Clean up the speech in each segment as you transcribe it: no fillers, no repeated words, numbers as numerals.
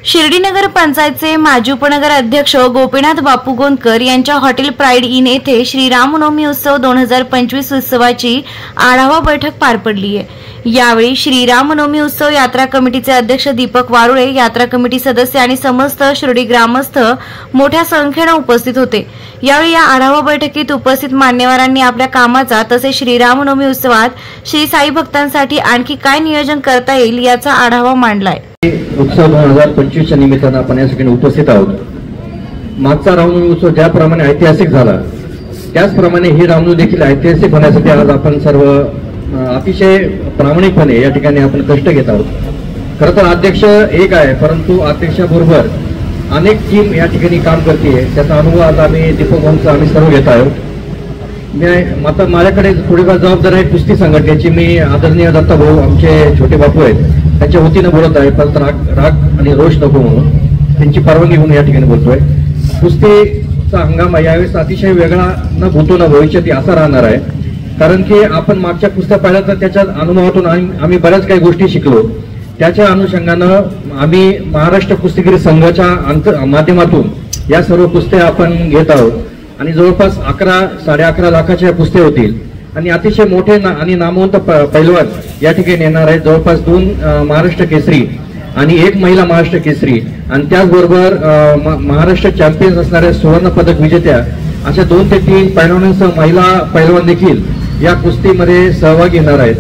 शिर्डीनगर पंचायतचे माजी उपनगर अध्यक्ष गोपीनाथ बापू गोंदकर यांच्या हॉटेल प्राइड इन येथे श्रीरामनवमी उत्सव 2025 उत्सवाची आढावा बैठक पार पडली आहे। यावेळी श्रीरामनवमी उत्सव यात्रा कमिटीचे अध्यक्ष दीपक वारुळे, यात्रा कमिटी सदस्य आणि समस्त शिर्डी ग्रामस्थ मोठ्या संख्येने उपस्थित होते। यावेळी या आढावा बैठकीत उपस्थित मान्यवरांनी आपल्या कामाचा तसेच श्रीरामनवमी उत्सवात श्री साई भक्तांसाठी आणखी काय नियोजन करता येईल याचा आढावा मांडलाय। उत्सव 2025 च्या निमित्ताने आपण या ठिकाणी उपस्थित आहोत। मागचा रामनवमी उत्सव ज्याप्रमाणे ऐतिहासिक झाला त्याचप्रमाणे ही रामनवमी देखील ऐतिहासिक होण्यासाठी आज आपण सर्व अतिशय प्रामाणिकपणे या ठिकाणी आपण कष्ट घेत आहोत। खरं तर अध्यक्ष एक आहे, परंतु अध्यक्षाबरोबर अनेक टीम या ठिकाणी काम करते। त्याचा अनुभव आज आम्ही दीपक भाऊंचा आम्ही सर्व घेत आहोत। आता माझ्याकडे थोडीफार जबाबदारी आहे कुस्ती संघटनेची। मी आदरणीय दत्ता भाऊ आमचे छोटे बापू आहेत त्यांच्या वतीने बोलत आहे, परंतु राग आणि रोष नको म्हणून त्यांची परवानगी घेऊन या ठिकाणी बोलतोय। कुस्तीचा हंगाम यावेळेस अतिशय वेगळा न भूतो न भविष्यात असा राहणार आहे, कारण की आपण मागच्या कुस्त्या पाहिल्या तर त्याच्या अनुभवातून आम्ही बऱ्याच काही गोष्टी शिकलो। त्याच्या अनुषंगानं आम्ही महाराष्ट्र कुस्तीगीर संघाच्या माध्यमातून या सर्व कुस्त्या आपण घेत आहोत आणि जवळपास 11-11.5 लाखाच्या कुस्त्या होतील आणि अतिशय मोठे आणि नामवंत पैलवान या ठिकाणी येणार आहेत। जवळपास 2 महाराष्ट्र केसरी आणि 1 महिला महाराष्ट्र केसरी आणि त्याचबरोबर महाराष्ट्र चॅम्पियन्स असणाऱ्या सुवर्ण पदक विजेत्या अशा 2 ते 3 पैलवानांसह महिला पैलवान देखील या कुस्तीमध्ये सहभागी होणार आहेत।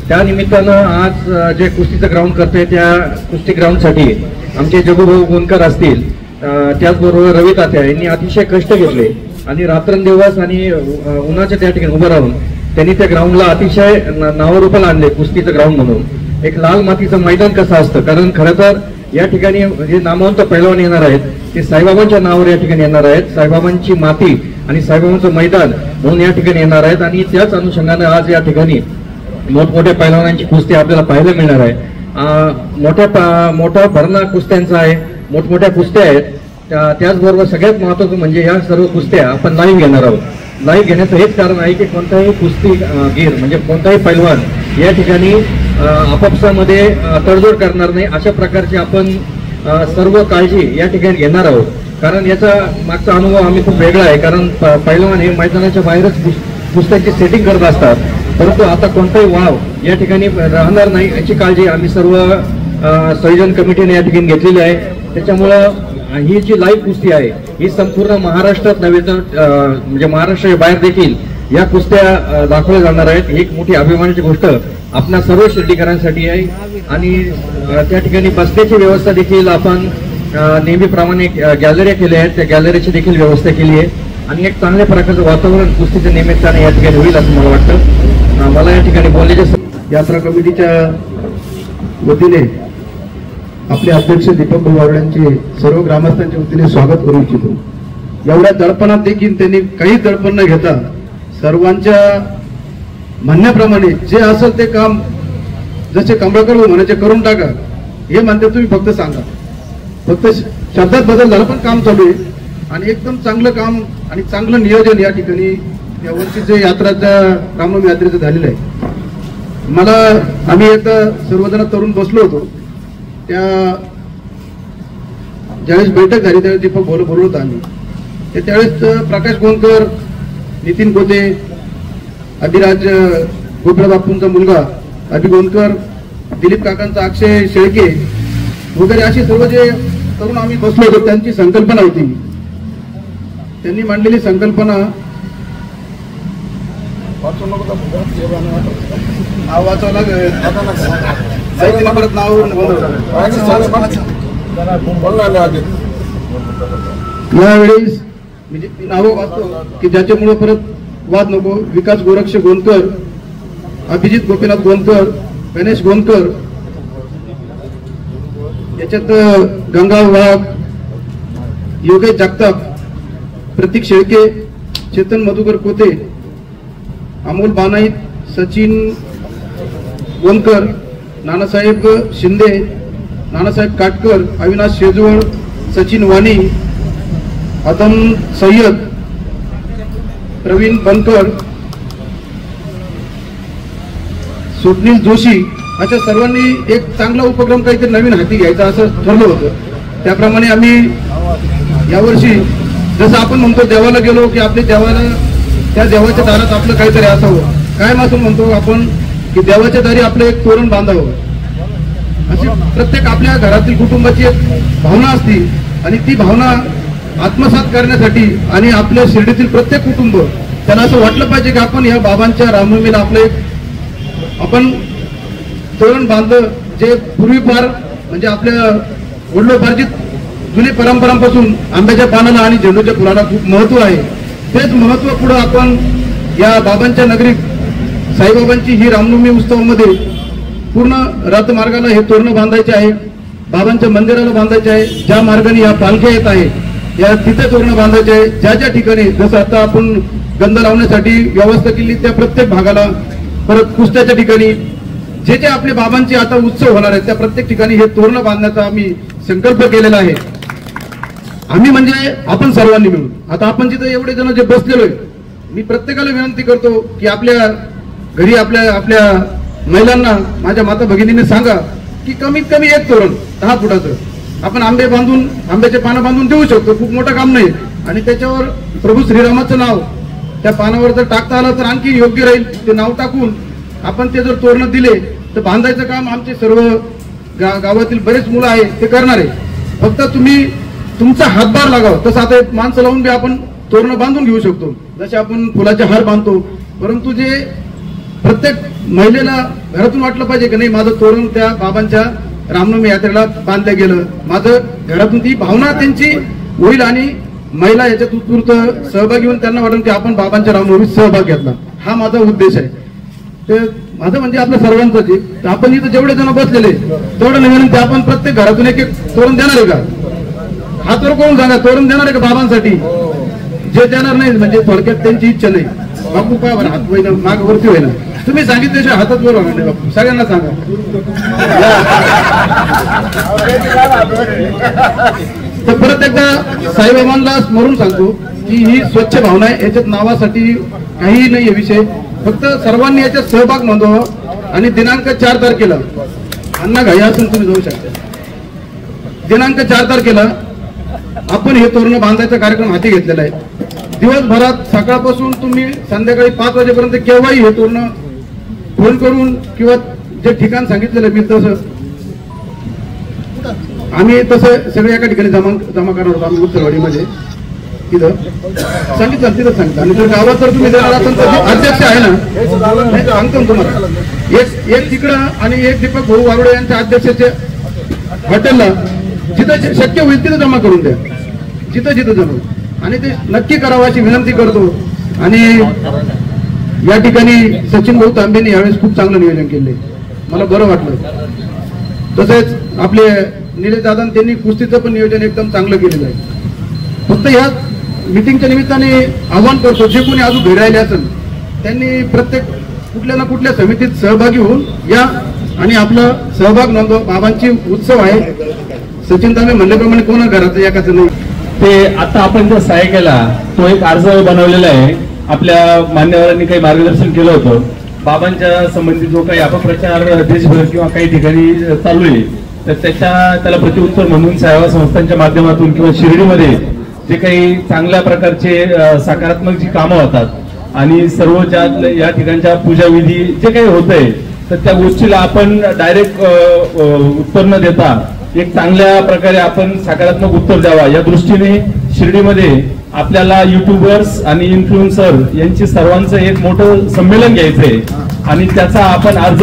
त्या निमित्तानं आज जे कुस्तीचं ग्राउंड करतोय त्या कुस्ती ग्राउंडसाठी आमचे जगूभाऊ गोंदकर असतील, त्याचबरोबर रवी तात्या यांनी अतिशय कष्ट घेतले आणि रात्रंदिवस आणि उन्हाच्या त्या ठिकाणी उभं राहून त्यांनी त्या ग्राउंडला अतिशय नावारूपाला आणले। कुस्तीचं ग्राउंड म्हणून एक लाल मातीचं मैदान कसं असतं, कारण खरं तर या ठिकाणी जे नामवंत पैलवान येणार आहेत ते साईबाबांच्या नावावर या ठिकाणी येणार आहेत। साईबाबांची माती आणि साईबाबांचं मैदान म्हणून या ठिकाणी येणार आहेत आणि त्याच अनुषंगाने आज या ठिकाणी मोठमोठ्या पैलवानांची कुस्ती आपल्याला पाहायला मिळणार आहे। मोठा भरणा कुस्त्यांचा आहे, मोठमोठ्या कुस्त्या आहेत। त्याचबरोबर सगळ्यात महत्त्वाचं म्हणजे या सर्व कुस्त्या आपण लाईव्ह घेणार आहोत। लाईव्ह घेण्याचं हेच कारण आहे की कोणताही कुस्तीगीर म्हणजे कोणताही पैलवान या ठिकाणी आपापसामध्ये तडजोड करणार नाही, अशा प्रकारची आपण सर्व काळजी या ठिकाणी घेणार आहोत। कारण याचा मागचा अनुभव आम्ही खूप वेगळा आहे, कारण पैलवान हे मैदानाच्या बाहेरच कुस्त्यांची सेटिंग करत असतात, परंतु आता कोणताही वाव या ठिकाणी राहणार नाही याची काळजी आम्ही सर्व संयोजन कमिटीने या ठिकाणी घेतलेली आहे। त्याच्यामुळं ही जी लाईव्ह कुस्ती आहे ही संपूर्ण महाराष्ट्रात नव्हे तर म्हणजे महाराष्ट्राच्या बाहेर देखील या कुस्त्या दाखवल्या जाणार आहेत। ही एक मोठी अभिमानाची गोष्ट आपल्या सर्व शिर्डीकरांसाठी आहे आणि त्या ठिकाणी बसण्याची व्यवस्था देखील आपण नेहमीप्रमाणे गॅलऱ्या केल्या आहेत, त्या गॅलरीची देखील व्यवस्था केली आहे आणि एक चांगल्या प्रकारचं वातावरण कुस्तीच्या निमित्ताने या ठिकाणी होईल असं मला वाटतं। मला या ठिकाणी बोलण्याच्या यात्रा कमिटीच्या वतीने आपले अध्यक्ष दीपक वारुळेंचे सर्व ग्रामस्थांच्या वतीने स्वागत करू इच्छितो। एवढ्या दडपणात देखील त्यांनी काही दडपण न घेता सर्वांच्या म्हणण्याप्रमाणे जे असेल ते काम जसे कमळकर म्हणायचे करून टाका हे म्हणते, तुम्ही फक्त सांगा, फक्त शब्दात बदल झाला पण काम चालू आहे आणि एकदम चांगलं काम आणि चांगलं नियोजन या ठिकाणी या वर्षीचे यात्राच्या रामनवमी यात्रेचं झालेलं आहे। आम्ही एकदा सर्वजण तरुण बसलो होतो, त्या ज्यावेळेस बैठक झाली त्यावेळेस दीपक बोलत होता आम्ही त्यावेळेस प्रकाश गोंदकर, नितीन गोते, अभिराज गोपीनाथ बापूंचा मुलगा अभि गोंदकर, दिलीप काकांचा अक्षय शेळके वगैरे असे सर्व जे तरुण आम्ही बसलो होतो त्यांची संकल्पना होती। त्यांनी मांडलेली संकल्पना वाचावं लागेल, परत नाव यावेळेस म्हणजे नावं वाचतो की ज्याच्यामुळे परत वाद नको। विकास गोरक्ष गोंदकर, अभिजित गोपीनाथ गोंदकर, गणेश गोंदकर, याच्यात गंगा वाघ, योगेश जगताप, प्रतीक शेळके, चेतन मधुकर कोते, अमोल बानाईत, सचिन गोंदकर, नानासाहेब शिंदे, नानासाहेब काटकर, अविनाश शेजवळ, सचिन वाणी, आदम सय्यद, प्रवीण बनकर, स्वप्नील जोशी अशा सर्वांनी एक चांगला उपक्रम काहीतरी नवीन हाती घ्यायचा असं ठरलं होतं त्याप्रमाणे आम्ही यावर्षी जसं आपण म्हणतो देवाला गेलो की आपल्या देवाला त्या देवाच्या दारात आपलं काहीतरी असावं, काय मासून म्हणतो आपण की देवाच्या दारी आपलं एक तोरण बांधावं, अशी प्रत्येक आपल्या घरातील कुटुंबाची एक भावना असते आणि ती भावना आत्मसात करण्यासाठी आणि आपल्या शिर्डीतील प्रत्येक कुटुंब त्यांना असं वाटलं पाहिजे की आपण या बाबांच्या रामनवमीला आपलं एक आपण तोरण बांधलं, जे पूर्वीपार म्हणजे आपल्या वडिलोपार्जित जुने परंपरांपासून आंब्याच्या पानाला आणि झेंडूच्या फुलाला खूप महत्व आहे. तेच महत्व पुढे आपण या बाबांच्या नगरीत साईबाबांची ही रामनवमी उत्सवामध्ये पूर्ण रथमार्गाला हे तोरण बांधायचे आहे, बाबांच्या मंदिराला बांधायचे आहे, ज्या मार्गाने या पालख्या येत आहे या तिथे तोरण बांधायचे आहे. ज्या ज्या ठिकाणी जसं आता आपण गंध लावण्यासाठी व्यवस्था केली त्या प्रत्येक भागाला, परत कुस्त्याच्या ठिकाणी जे जे आपले बाबांचे आता उत्सव होणार आहेत त्या प्रत्येक ठिकाणी हे तोरण बांधण्याचा आम्ही संकल्प केलेला आहे. आम्ही म्हणजे आपण सर्वांनी मिळून. आता आपण जिथे एवढे जण जे बसलेलो आहे, मी प्रत्येकाला विनंती करतो की आपल्या घरी आपल्या महिलांना, माझ्या माता भगिनीने सांगा की कमीत कमी एक तोरण 10 फुटाचं आपण आंब्याचे पानं बांधून देऊ शकतो, खूप मोठं काम नाही. आणि त्याच्यावर प्रभू श्रीरामाचं नाव त्या पानावर जर टाकता आलं तर आणखी योग्य राहील. ते नाव टाकून आपण ते जर तोरण दिले तर बांधायचं काम आमचे सर्व गावातील बरेच मुलं आहे ते करणार आहे. फक्त तुम्ही तुमचा हातभार लागाव. तसं आता माणसं लावून बी आपण तोरण बांधून घेऊ शकतो, जसे आपण फुलाचे हार बांधतो. परंतु जे प्रत्येक महिलेला घरातून वाटलं पाहिजे की नाही माझं तोरण त्या बाबांच्या रामनवमी यात्रेला बांधलं गेलं, माझं घरातून ती भावना त्यांची होईल आणि महिला याच्यात उत्स्फूर्त सहभागी होऊन त्यांना वाटेल की आपण बाबांच्या रामनवमीत सहभाग घेतला. हा माझा उद्देश आहे. ते माझं म्हणजे आपल्या सर्वांचं जे आपण इथं जेवढे जण बसलेले तेवढं नवीन ते आपण प्रत्येक घरातून एक तोरण देणार आहे का? हातवर करून सांगा, तोरण देणार आहे का बाबांसाठी? जे देणार नाही म्हणजे थोडक्यात त्यांची इच्छा नाही. बापू काय बरं हात होईना माग वरती होईना, तुम्ही सांगितल्याशिवाय हातात वर होणार नाही. बापू सगळ्यांना सांगा. तर परत एकदा साईबाबांना स्मरून सांगतो की ही स्वच्छ भावना आहे, याच्यात नावासाठी काही नाही विषय. फक्त सर्वांनी याच्यात सहभाग नोंदवावा आणि दिनांक 4 तारखेला अण्णा घाई असून तुम्ही जाऊ शकता. दिनांक 4 तारखेला आपण हे तोरण बांधायचा कार्यक्रम हाती घेतलेला आहे. दिवसभरात सकाळपासून तुम्ही संध्याकाळी 5 वाजेपर्यंत केव्हाही हे तोरण फोन करून किंवा जे ठिकाण सांगितलेलं मी तसं आम्ही तसं सगळे एका ठिकाणी जमा करणार होतो. आम्ही उत्तरवाडीमध्ये तिथं सांगितलं तिथं सांगितलं. आणि जर गावात जर तुम्ही देणार असाल तर अध्यक्ष आहे ना, सांगतो तुम्हाला, एक तिकडं आणि एक दीपक भाऊ वारोडे यांच्या अध्यक्षाच्या हॉटेलला जिथं शक्य होईल तिथं जमा करून द्या, जिथं जमा. आणि ते नक्की करावं अशी विनंती करतो. आणि या ठिकाणी सचिन भाऊ तांबेंनी यावेळेस खूप चांगलं नियोजन केलंय, मला बरं वाटलं. तसेच आपले निलेश दादा त्यांनी कुस्तीचं पण नियोजन एकदम चांगलं केलेलं आहे. फक्त या मीटिंगच्या निमित्ताने आव्हान करतो, जे कोणी अजून घरी राहिले असेल त्यांनी प्रत्येक कुठल्या ना कुठल्या समितीत सहभागी होऊन या आणि आपला सहभाग नोंदवा. बाबांची उत्सव आहे. सचिन तांबे म्हणल्याप्रमाणे कोणा घराचं एकाचं नाही. ते आता आपण जो सहाय्य केला तो एक अर्ज बनवलेला आहे. आपल्या मान्यवरांनी काही मार्गदर्शन केलं होतं. बाबांच्या संबंधित जो काही अपप्रचार देशभर किंवा काही ठिकाणी चालू आहे तर त्याला प्रत्युत्तर म्हणून सेवा संस्थांच्या माध्यमातून किंवा शिर्डीमध्ये जे काही चांगल्या प्रकारचे सकारात्मक जी कामं होतात आणि सर्व ज्या या ठिकाणच्या पूजाविधी जे काही होत आहे तर त्या गोष्टीला आपण डायरेक्ट उत्तर न देता एक चांगल्या प्रकारे आपण सकारात्मक उत्तर द्यावा या दृष्टीने शिर्डीमध्ये आपल्याला युट्यूबर्स आणि इन्फ्लुएन्सर यांची सर्वांचं एक मोठं संमेलन घ्यायचंय. आणि त्याचा आपण अर्ज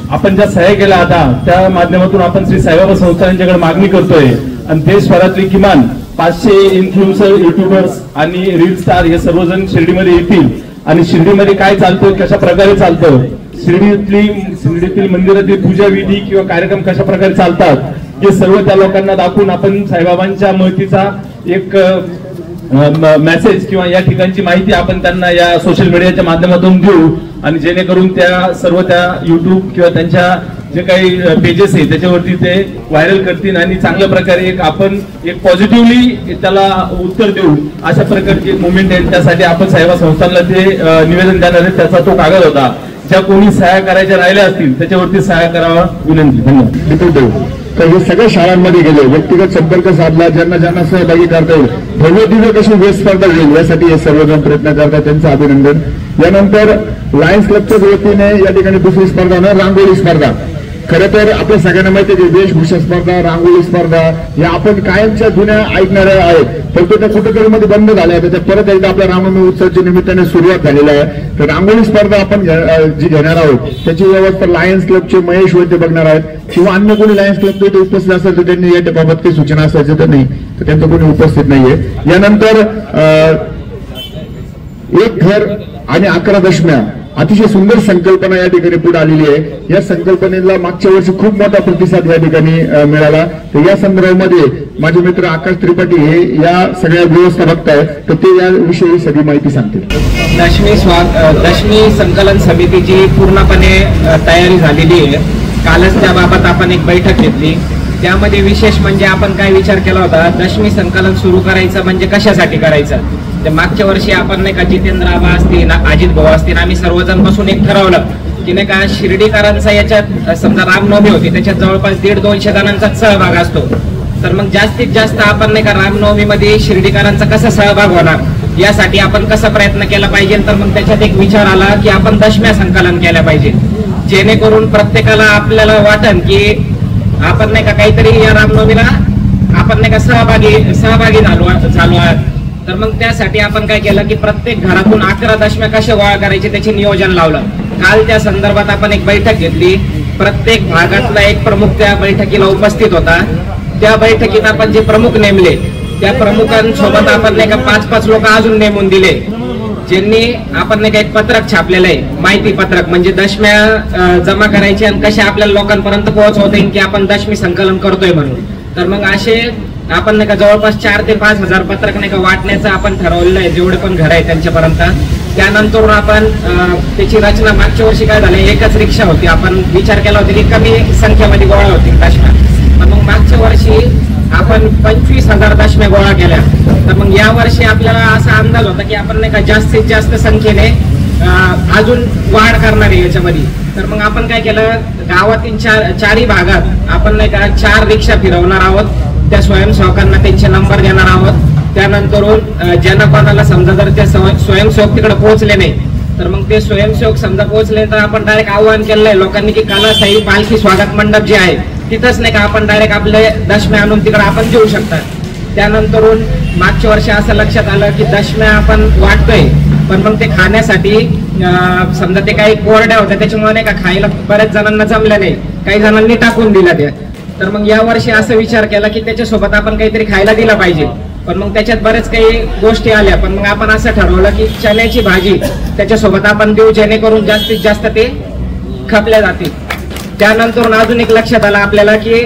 आपण ज्या सह्या केल्या आता त्या माध्यमातून आपण श्री साईबाबा संस्था यांच्याकडे मागणी करतोय. आणि देशभरातली किमान 500 इन्फ्लुएन्सर, युट्यूबर्स आणि रील स्टार हे सर्वजण शिर्डीमध्ये येतील आणि शिर्डीमध्ये काय चालतं, कशा प्रकारे चालतं, शिर्डीतील मंदिरातील पूजा विधी किंवा कार्यक्रम कशा प्रकारे चालतात हे सर्व त्या लोकांना दाखवून आपण साईबाबांच्या महतीचा एक मेसेज किंवा या ठिकाणची माहिती आपण त्यांना या सोशल मीडियाच्या माध्यमातून देऊ. आणि जेणेकरून त्या सर्व त्या युट्यूब किंवा त्यांच्या जे काही पेजेस आहे त्याच्यावरती ते व्हायरल करतील आणि चांगल्या प्रकारे आपण एक पॉझिटिव्हली त्याला उत्तर देऊ अशा प्रकारची मुवमेंट आहे. त्यासाठी आपण साईबाबा संस्थांना ते निवेदन देणार आहे. त्याचा तो कागद होता. ज्या कोणी सहाय्य करायच्या राहिल्या असतील त्याच्यावरती सहाय्य करावा विनंती. धन्यवाद. तर हे सगळ्या शाळांमध्ये गेले, व्यक्तिगत संपर्क साधला, ज्यांना ज्यांना सहभागी करता येईल, भव्य दिव्य कशी वेळ स्पर्धा होईल यासाठी हे सर्वजण प्रयत्न करतात, त्यांचं अभिनंदन. यानंतर लायन्स क्लबच्या वतीने या ठिकाणी दुसरी स्पर्धा ना रांगोळी स्पर्धा. खरं तर आपल्या सगळ्यांना माहिती आहे की वेशभूषा स्पर्धा, रांगोळी स्पर्धा या आपण कायमच्या जुन्या ऐकणाऱ्या आहेत, परंतु त्या कुठेतरी मध्ये बंद झाल्या. त्याच्या परत एकदा आपल्या रामनवमी उत्सवाच्या निमित्ताने सुरुवात झालेली आहे. तर रांगोळी स्पर्धा आपण जी घेणार आहोत त्याची व्यवस्था लायन्स क्लबचे महेश वैद्य बघणार आहेत, किंवा अन्य कोणी लायन्स क्लबचे इथे उपस्थित असेल तर त्यांनी याबाबत काही सूचना असायचं तर नाही, तर त्यांचं कोणी उपस्थित नाहीये. यानंतर एक घर आणि 11 दशम्या अतिशय सुंदर संकल्पना या ठिकाणी पुढे आलेली आहे. या संकल्पनेला मागच्या वर्षी खूप मोठा प्रतिसाद या ठिकाणी मिळाला. तर या संदर्भामध्ये माझे मित्र आकाश त्रिपाठी हे या सगळ्या व्यवस्था बघतायत, तर ते याविषयी सगळी माहिती सांगतील. दशमी संकलन समितीची पूर्णपणे तयारी झालेली आहे. कालच त्याबाबत आपण एक बैठक घेतली. त्यामध्ये विशेष म्हणजे आपण काय विचार केला होता, दशमी संकलन सुरू करायचं म्हणजे कशासाठी करायचं. ते मागच्या वर्षी आपण नाही का जितेंद्र आबा असतील, अजित भाऊ असतील, आम्ही सर्वजण बसून एक ठरवलं की नाही का शिर्डीकरांचा याच्यात समजा रामनवमी होती, त्याच्यात जवळपास 150-200 जणांचा सहभाग असतो. तर मग जास्तीत जास्त आपण नाही का रामनवमीमध्ये शिर्डीकरांचा कसा सहभाग होणार यासाठी आपण कसा प्रयत्न केला पाहिजे. तर मग त्याच्यात एक विचार आला की आपण दशम्या संकलन केल्या पाहिजे, जेणेकरून प्रत्येकाला आपल्याला वाटन की आपण नाही का काहीतरी या रामनवमीला आपण नाही का सहभागी झालो आहात. तर मग त्यासाठी आपण काय केलं की प्रत्येक घरातून 11 दशम्या कशा गोळा करायचे त्याचे नियोजन लावलं. काल त्या संदर्भात आपण एक बैठक घेतली. प्रत्येक भागातला एक प्रमुख त्या बैठकीला उपस्थित होता. त्या बैठकीत आपण जे प्रमुख नेमले त्या प्रमुखांसोबत आपण नाही का 5-5 लोक अजून नेमून दिले, ज्यांनी आपण नाही का एक पत्रक छापलेलं आहे, माहिती पत्रक, म्हणजे दशम्या जमा करायचे आणि कशा आपल्याला लोकांपर्यंत पोहोचवता येईल की आपण दशमी संकलन करतोय म्हणून. तर मग असे आपण नाही का जवळपास 4 ते 5 हजार पत्रक नाही का वाटण्याचं आपण ठरवलेलं आहे, जेवढे पण घर आहे त्यांच्यापर्यंत. त्यानंतर आपण त्याची रचना मागच्या वर्षी काय झालं, एकच रिक्षा होती, आपण विचार केला होता की कमी संख्येमध्ये गोळा होतील दशम्या. पण मग मागच्या वर्षी आपण 25,000 दशम्या गोळा केल्या. तर मग या वर्षी आपल्याला असा अंदाज होता की आपण नाही का जास्तीत जास्त संख्येने अजून वाढ करणार आहे याच्यामध्ये. तर मग आपण काय केलं, गावातील चारही भागात आपण नाही का 4 रिक्षा फिरवणार आहोत. त्या स्वयंसेवकांना त्यांचे नंबर देणार आहोत. त्यानंतरून ज्यांना कोणाला समजा जर ते स्वयंसेवक तिकडे पोहोचले नाही तर मग ते स्वयंसेवक समजा पोहोचले तर आपण डायरेक्ट आव्हान केलं आहे लोकांनी की कालासाई पालखी स्वागत मंडप जे आहे तिथंच नाही का आपण डायरेक्ट आपले दशम्या आणून तिकडे आपण देऊ शकतात. त्यानंतरून मागच्या वर्षी असं लक्षात आलं की दशम्या आपण वाटतोय पण मग ते खाण्यासाठी समजा ते काही कोरड्या होत्या त्याच्यामुळे नाही का खायला बऱ्याच जणांना जमल्या नाही, काही जणांनी टाकून दिल्या त्या. तर मग या वर्षी असं विचार केला की त्याच्यासोबत आपण काहीतरी खायला दिला पाहिजे. पण मग त्याच्यात बरेच काही गोष्टी आल्या, पण मग आपण असं ठरवलं की चण्याची भाजी त्याच्यासोबत आपण देऊ, जेणेकरून जास्तीत जास्त ते खपल्या जातील. त्यानंतर अजून एक लक्षात आलं आपल्याला की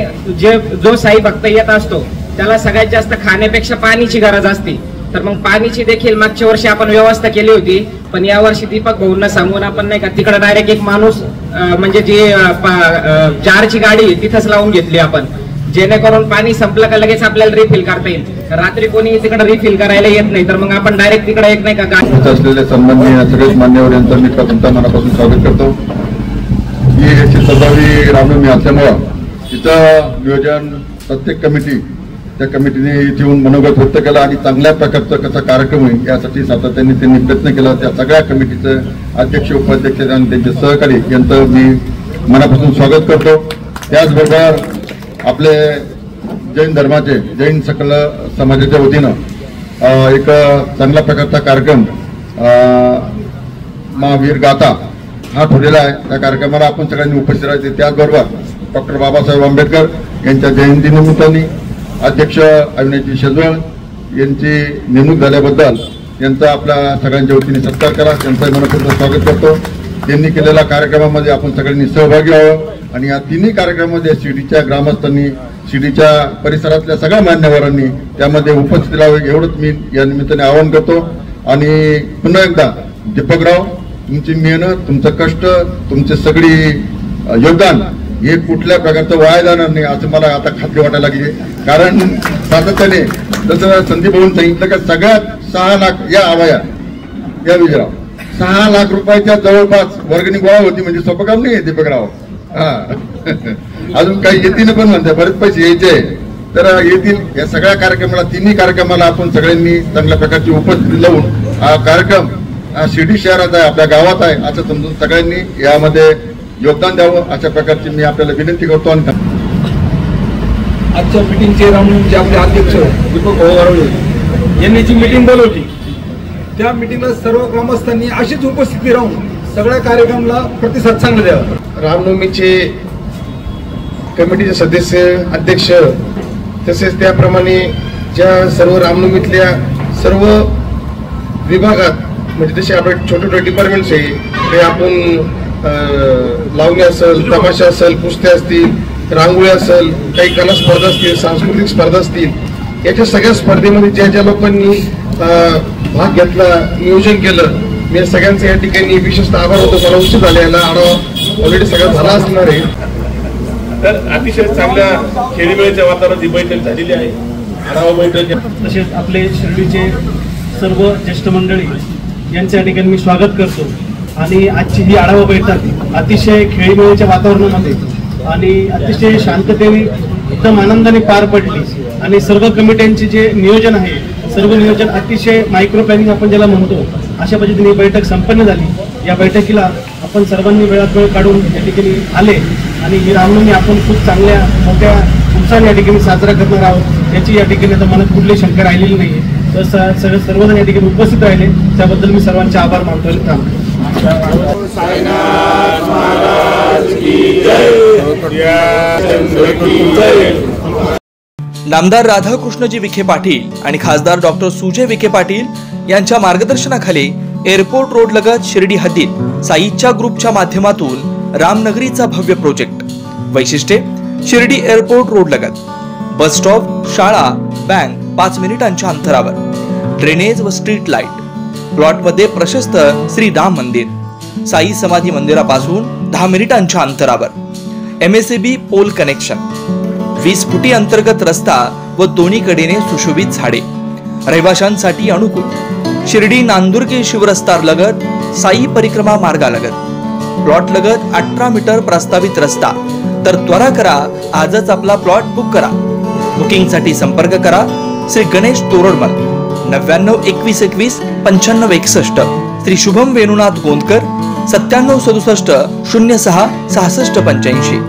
जो साई भक्त येत असतो त्याला सगळ्यात जास्त खाण्यापेक्षा पाणीची गरज असते. तर मग पाणीची देखील मागच्या वर्षी आपण व्यवस्था केली होती, पण या वर्षी दीपक भाऊंना सांगून आपण नाही का तिकडे डायरेक्ट एक माणूस म्हणजे जी जारची गाडी तिथंच लावून घेतली आपण, जेणेकरून पाणी संपलं का लगेच आपल्याला रिफिल करता येईल. रात्री कोणी तिकडे रिफिल करायला येत नाही, तर मग आपण डायरेक्ट तिकडे एक नाही का गाडी असलेले संबंधी सगळेच मान्यवर यांचं मी तुमच्या मनापासून स्वागत करतो. ही चित्रभावी रामनवमी असल्यामुळं तिचं नियोजन प्रत्येक कमिटी त्या कमिटीने येऊन मनोगत व्यक्त केला आणि चांगल्या प्रकारचा कसा कार्यक्रम होईल यासाठी सातत्याने त्यांनी प्रयत्न केला. त्या सगळ्या कमिटीचं अध्यक्ष उपाध्यक्ष आणि त्यांचे सहकारी यांचं मी मनापासून स्वागत करतो. त्याचबरोबर आपले जैन धर्माचे जैन सकल समाजाच्या वतीनं एक चांगल्या प्रकारचा कार्यक्रम महावीर गाथा हा ठेवलेला आहे. त्या कार्यक्रमाला आपण सगळ्यांनी उपस्थित राहायचे. त्याचबरोबर डॉक्टर बाबासाहेब आंबेडकर यांच्या जयंतीनिमित्ताने अध्यक्ष अविनाशजी शेजवळ यांची नेमणूक झाल्याबद्दल यांचा आपल्या सगळ्यांच्या वतीने सत्कार करा, त्यांचं मनपूर्वक स्वागत करतो. त्यांनी केलेल्या कार्यक्रमामध्ये आपण सगळ्यांनी सहभागी व्हावं आणि या तिन्ही कार्यक्रमामध्ये शिर्डीच्या ग्रामस्थांनी शिर्डीच्या परिसरातल्या सगळ्या मान्यवरांनी त्यामध्ये उपस्थित राहावे एवढंच मी या निमित्ताने आवाहन करतो. आणि पुन्हा एकदा दीपकराव, तुमची मेहनत, तुमचं कष्ट, तुमचे सगळी योगदान हे कुठल्या प्रकारचं वाया जाणार नाही असं मला आता खात्री वाटायला लागली. कारण सातत्याने जसं संदीप भाऊन सांगितलं का सगळ्यात 6 लाख या आवाया या विजयराव 6 लाख रुपयाच्या जवळपास वर्गणी गोळा होती, म्हणजे सोपं काम नाही दीपकराव. हा अजून काही येतील पण म्हणते बरेच पैसे यायचे तर येतील. या सगळ्या कार्यक्रमाला तिन्ही कार्यक्रमाला आपण सगळ्यांनी चांगल्या प्रकारची उपस्थिती लावून हा कार्यक्रम शिर्डी शहरात आहे, आपल्या गावात आहे असं समजून सगळ्यांनी यामध्ये योगदान द्यावं अशा प्रकारची मी आपल्याला विनंती करतो. आजच्या मीटिंगचे रामनवमीचे आपले अध्यक्ष दीपक भाऊ यांनी जी मीटिंग बोलवली त्या मीटिंगला सर्व ग्रामस्थांनी अशीच उपस्थिती राहून सगळ्या कार्यक्रमाला प्रतिसाद चांगला द्यावा. रामनवमीचे कमिटीचे सदस्य अध्यक्ष तसेच त्याप्रमाणे ज्या सर्व रामनवमीतल्या सर्व विभागात म्हणजे जसे आपले छोटे छोटे डिपार्टमेंट्स आहे ते आपण लावणी असेल, तमाशा असेल, कुस्त्या असतील, रांगोळी असेल, काही कला स्पर्धा असतील, सांस्कृतिक स्पर्धा असतील, याच्या सगळ्या स्पर्धेमध्ये ज्या ज्या लोकांनी भाग घेतला, नियोजन केलं, मी सगळ्यांचं या ठिकाणी विशेषतः आभार होतो. मला उशीर झाला याला आढावा ऑलरेडी सगळं झाला असणार आहे. तर अतिशय चांगल्या खेळीमेळीच्या वातावरणात ही बैठक झालेली आहे. आढावा बैठक तसेच आपले शिर्डीचे सर्व ज्येष्ठ मंडळी यांच्या ठिकाणी मी स्वागत करतो. आणि आजची ही आढावा बैठक अतिशय खेळीमेळीच्या वातावरणामध्ये आणि अतिशय शांततेने एकदम आनंदाने पार पडली. आणि सर्व कमिट्यांचे जे नियोजन आहे सर्व नियोजन अतिशय मायक्रो प्लॅनिंग आपण ज्याला म्हणतो अशा पद्धतीने ही बैठक संपन्न झाली. या बैठकीला आपण सर्वांनी वेळात वेळ काढून या ठिकाणी आले आणि ही रामनवमी आपण खूप चांगल्या मोठ्या उत्साहाने या ठिकाणी साजरा करणार आहोत याची या ठिकाणी आता मनात कुठली शंका राहिलेली नाही. तर सर्वजण या ठिकाणी उपस्थित राहिले त्याबद्दल मी सर्वांचे आभार मानतो. नामदार राधाकृष्णजी विखे पाटील आणि खासदार डॉक्टर सुजय विखे पाटील यांच्या मार्गदर्शनाखाली एअरपोर्ट रोड लगत शिर्डी हद्दीत साईच्या ग्रुपच्या माध्यमातून रामनगरीचा भव्य प्रोजेक्ट. वैशिष्ट्ये शिर्डी एअरपोर्ट रोड लगत बस स्टॉप, शाळा, बँक 5 मिनिटांच्या अंतरावर, ड्रेनेज व स्ट्रीट लाईट. प्लॉटमध्ये प्रशस्त श्री राम मंदिर, साई समाधी मंदिरापासून 10 मिनिटांच्या अंतरावर, MSAB पोल कनेक्शन, 20 फुटी अंतर्गत रस्ता व दोन्ही कडेने सुशोभित झाडे, रहिवाशांसाठी अनुकूल. शिर्डी नांदुर्गे शिवरस्ता लगत साई परिक्रमा मार्गालगत. प्लॉट लगत 18 मीटर प्रस्तावित रस्ता. तर त्वरा करा, आजच आपला प्लॉट बुक करा. बुकिंगसाठी संपर्क करा श्री गणेश तोरडमल 99 21 21 95 61, श्री शुभम वेणुनाथ गोंदकर 97 67 06 66 85.